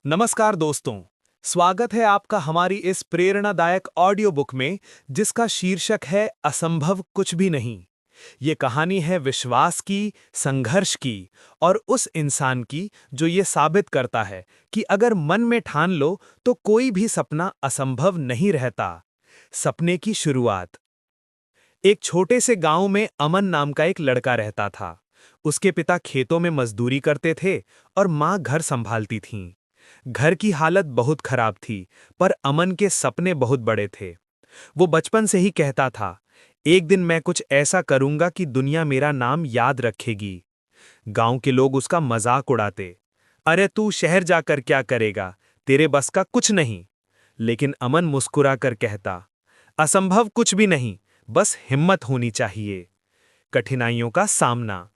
नमस्कार दोस्तों, स्वागत है आपका हमारी इस प्रेरणादायक ऑडियो बुक में जिसका शीर्षक है असंभव कुछ भी नहीं। ये कहानी है विश्वास की, संघर्ष की और उस इंसान की जो ये साबित करता है कि अगर मन में ठान लो तो कोई भी सपना असंभव नहीं रहता। सपने की शुरुआत। एक छोटे से गांव में अमन नाम का एक लड़का रहता था। उसके पिता खेतों में मजदूरी करते थे और माँ घर संभालती थीं। घर की हालत बहुत खराब थी, पर अमन के सपने बहुत बड़े थे। वो बचपन से ही कहता था, एक दिन मैं कुछ ऐसा करूंगा कि दुनिया मेरा नाम याद रखेगी। गांव के लोग उसका मजाक उड़ाते, अरे तू शहर जाकर क्या करेगा, तेरे बस का कुछ नहीं। लेकिन अमन मुस्कुरा कर कहता, असंभव कुछ भी नहीं, बस हिम्मत होनी चाहिए। कठिनाइयों का सामना।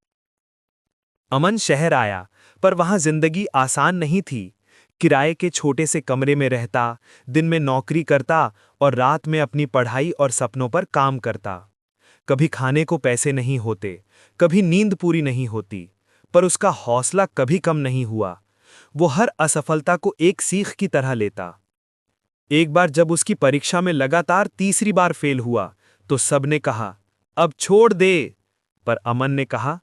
अमन शहर आया, पर वहां जिंदगी आसान नहीं थी। किराए के छोटे से कमरे में रहता, दिन में नौकरी करता और रात में अपनी पढ़ाई और सपनों पर काम करता। कभी खाने को पैसे नहीं होते, कभी नींद पूरी नहीं होती, पर उसका हौसला कभी कम नहीं हुआ। वो हर असफलता को एक सीख की तरह लेता। एक बार जब उसकी परीक्षा में लगातार तीसरी बार फेल हुआ, तो सबने कहा, अब छोड़ दे। पर अमन ने कहा,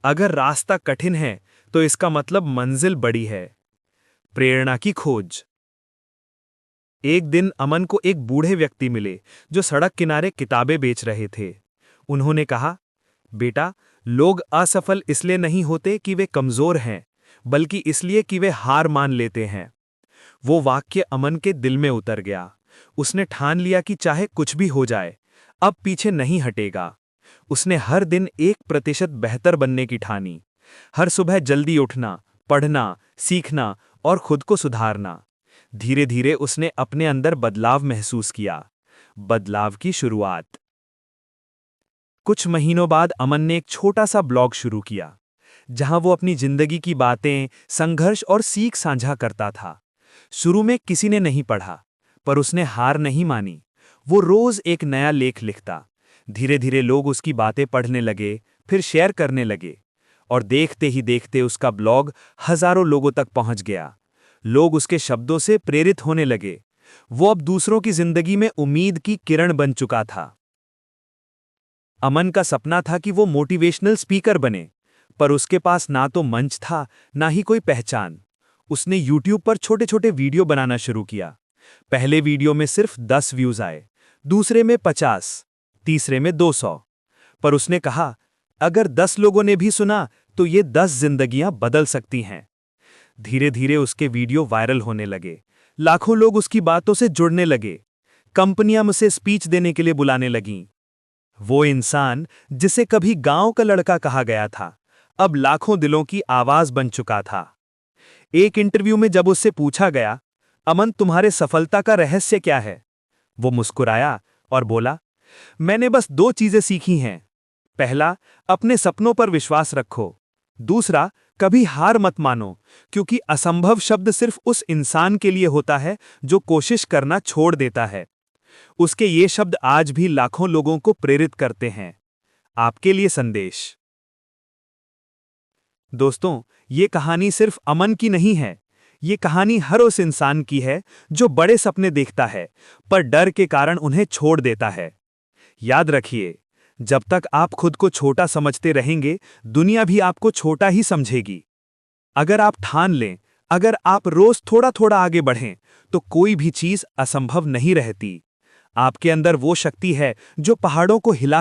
अगर रास्ता कठिन है, तो इसका मतलब मंजिल बड़ी है। प्रेरणा की खोज। एक दिन अमन को एक बूढ़े व्यक्ति मिले जो सड़क किनारे किताबें बेच रहे थे। उन्होंने कहा, बेटा, लोग असफल इसलिए नहीं होते कि वे कमजोर हैं, बल्कि इसलिए कि वे हार मान लेते हैं। वो वाक्य अमन के दिल में उतर गया। उसने ठान लिया कि चाहे कुछ भी हो जाए, अब पीछे नहीं हटेगा। उसने हर दिन 1% बेहतर बनने की ठानी। हर सुबह जल्दी उठना, पढ़ना, सीखना और खुद को सुधारना। धीरे धीरे उसने अपने अंदर बदलाव महसूस किया। बदलाव की शुरुआत। कुछ महीनों बाद अमन ने एक छोटा सा ब्लॉग शुरू किया, जहां वो अपनी जिंदगी की बातें, संघर्ष और सीख साझा करता था। शुरू में किसी ने नहीं पढ़ा, पर उसने हार नहीं मानी। वो रोज एक नया लेख लिखता। धीरे धीरे लोग उसकी बातें पढ़ने लगे, फिर शेयर करने लगे, और देखते ही देखते उसका ब्लॉग हजारों लोगों तक पहुंच गया। लोग उसके शब्दों से प्रेरित होने लगे। वो अब दूसरों की जिंदगी में उम्मीद की किरण बन चुका था। अमन का सपना था कि वो मोटिवेशनल स्पीकर बने, पर उसके पास ना तो मंच था, ना ही कोई पहचान। उसने यूट्यूब पर छोटे छोटे वीडियो बनाना शुरू किया। पहले वीडियो में सिर्फ 10 व्यूज आए, दूसरे में 50, तीसरे में 200। पर उसने कहा, अगर 10 लोगों ने भी सुना तो ये 10 जिंदगियां बदल सकती हैं। धीरे धीरे उसके वीडियो वायरल होने लगे। लाखों लोग उसकी बातों से जुड़ने लगे। कंपनियां उसे स्पीच देने के लिए बुलाने लगीं। वो इंसान जिसे कभी गांव का लड़का कहा गया था, अब लाखों दिलों की आवाज बन चुका था। एक इंटरव्यू में जब उससे पूछा गया, अमन, तुम्हारे सफलता का रहस्य क्या है? वो मुस्कुराया और बोला, मैंने बस 2 चीजें सीखी हैं। पहला, अपने सपनों पर विश्वास रखो। दूसरा, कभी हार मत मानो, क्योंकि असंभव शब्द सिर्फ उस इंसान के लिए होता है जो कोशिश करना छोड़ देता है। उसके ये शब्द आज भी लाखों लोगों को प्रेरित करते हैं। आपके लिए संदेश। दोस्तों, ये कहानी सिर्फ अमन की नहीं है। ये कहानी हर उस इंसान की है जो बड़े सपने देखता है, पर डर के कारण उन्हें छोड़ देता है। याद रखिए, जब तक आप खुद को छोटा समझते रहेंगे, दुनिया भी आपको छोटा ही समझेगी। अगर आप ठान लें, अगर आप रोज थोड़ा थोड़ा आगे बढ़ें, तो कोई भी चीज असंभव नहीं रहती। आपके अंदर वो शक्ति है जो पहाड़ों को हिला